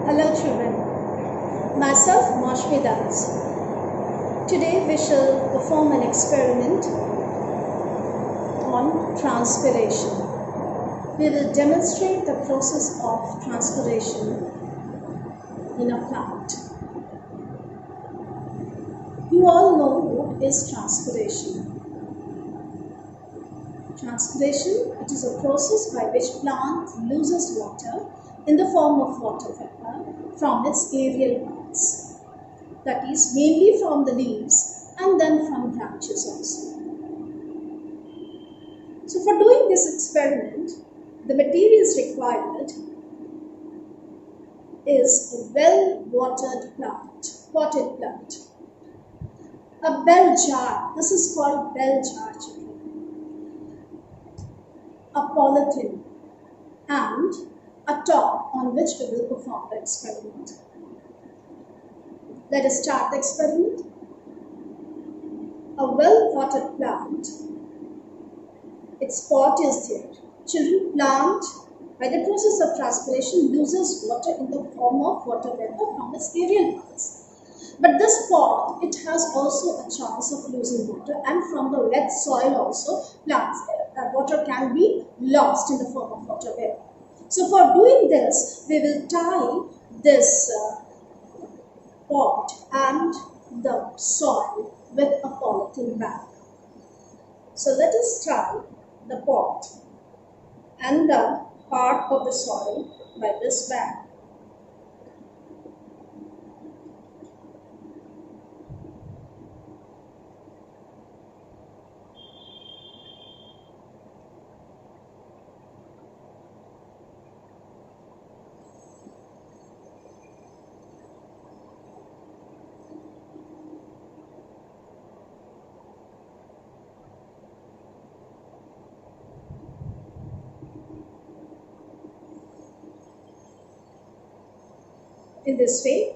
Hello children, myself Mashmi Dance. Today we shall perform an experiment on transpiration. We will demonstrate the process of transpiration in a plant. You all know what is transpiration. Transpiration, it is a process by which plant loses water in the form of water vapor from its aerial parts. That is mainly from the leaves and then from branches also. So for doing this experiment, the materials required is a well-watered plant, potted plant. A bell jar, this is called bell jar children. A polythene and a top on which we will perform the experiment. Let us start the experiment. A well-watered plant, its pot is there. Children, plant by the process of transpiration loses water in the form of water vapor from its aerial parts. But this pot, it has also a chance of losing water, and from the wet soil also water can be lost in the form of water vapor. So for doing this, we will tie this pot and the soil with a polythene bag. So let us tie the pot and the part of the soil by this bag. In this way,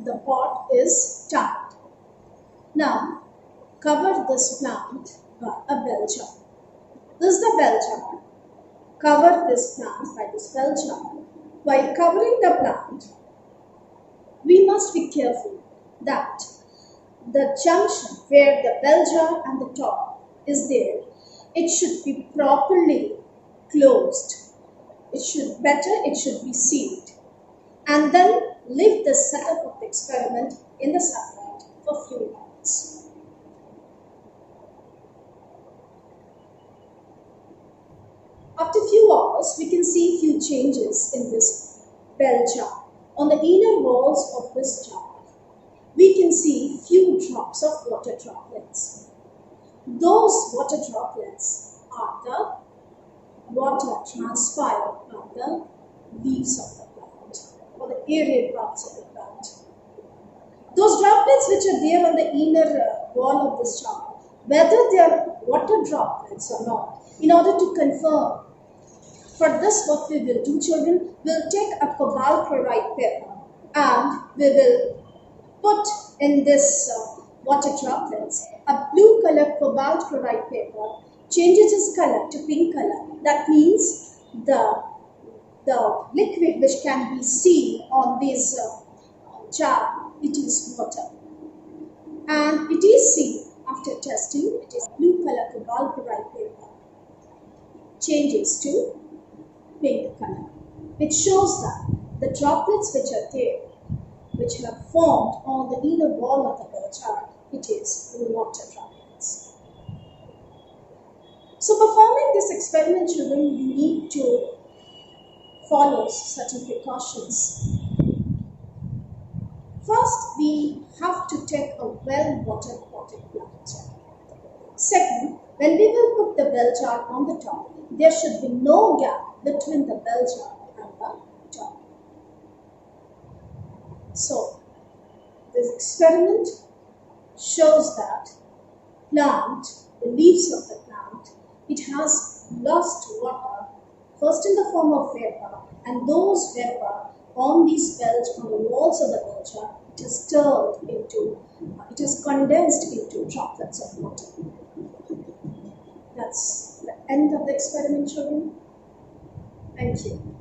the pot is tied. Now, cover this plant by a bell jar. This is the bell jar. Cover this plant by this bell jar. While covering the plant, we must be careful that the junction where the bell jar and the top is there, it should be properly closed. It should be sealed. And then leave the setup of the experiment in the sunlight for a few minutes. After a few hours, we can see few changes in this bell jar. On the inner walls of this jar, we can see few drops of water droplets. Those water droplets are the water transpired by the leaves of the plant, or the aerial parts of the plant. Those droplets which are there on the inner wall of this jar, whether they are water droplets or not, in order to confirm, for this what we will do children, we'll take a cobalt chloride paper and we will put in this water droplets a blue colored cobalt chloride paper, changes its color to pink color. That means the liquid which can be seen on this jar, it is water. And it is seen after testing, it is blue color cobalt chloride paper, changes to pink color. It shows that the droplets which are there, which have formed on the inner wall of the bell jar, it is water droplets. So performing this experiment children, you need to follow certain precautions. First, we have to take a well-watered potted plant. Second, when we will put the bell jar on the top, there should be no gap between the bell jar and the top. So, this experiment shows that plant, the leaves of the plant, it has lost water first in the form of vapor, and those vapor on these bells, on the walls of the bell jar, it is condensed into droplets of water. That's the end of the experiment children. Thank you.